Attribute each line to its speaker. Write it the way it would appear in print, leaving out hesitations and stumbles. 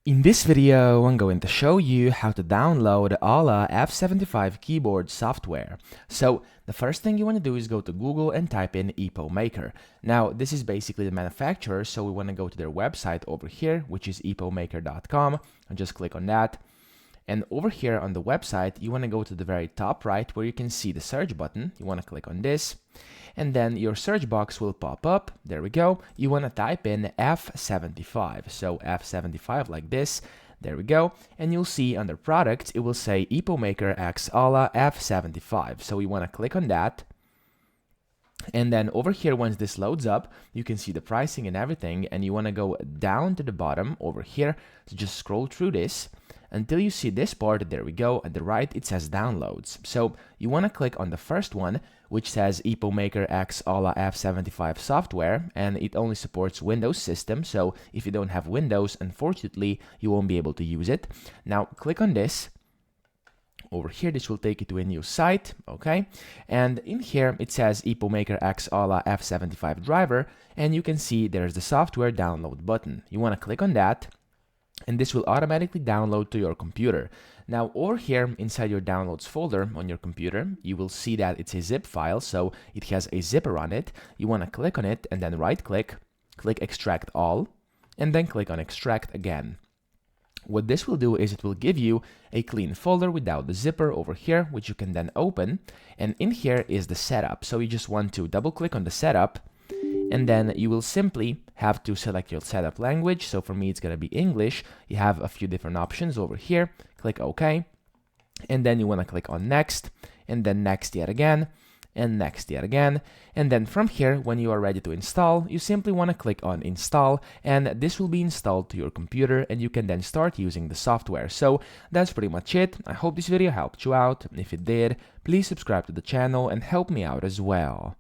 Speaker 1: In this video, I'm going to show you how to download Aula F75 keyboard software. So the first thing you want to do is go to Google and type in EPO Maker. Now this is basically the manufacturer, so we want to go to their website over here, which is epomaker.com, and just click on that. And over here on the website, you want to go to the very top right where you can see the search button. You want to click on this, and then your search box will pop up. There we go. You want to type in F75. So F75 like this. There we go. And you'll see under products, it will say EPO Maker X Aula F75. So you want to click on that. And then over here, once this loads up, you can see the pricing and everything. And you want to go down to the bottom over here. So just scroll through this until you see this part. There we go. At the right, it says downloads. So you want to click on the first one, which says EPO Maker X Aula F75 software, and it only supports Windows system. So if you don't have Windows, unfortunately, you won't be able to use it. Now click on this. Over here, this will take you to a new site, okay? And in here, it says EPO Maker X Aula F75 driver, and you can see there's the software download button. You want to click on that, and this will automatically download to your computer. Now over here inside your downloads folder on your computer, you will see that it's a zip file, so it has a zipper on it. You want to click on it and then right click, click extract all, and then click on extract again. What this will do is it will give you a clean folder without the zipper over here, which you can then open, and in here is the setup. So you just want to double click on the setup, and then you will simply have to select your setup language. So for me, it's going to be English. You have a few different options over here. Click OK. And then you want to click on Next, and then Next yet again, and Next yet again. And then from here, when you are ready to install, you simply want to click on Install, and this will be installed to your computer, and you can then start using the software. So that's pretty much it. I hope this video helped you out. If it did, please subscribe to the channel and help me out as well.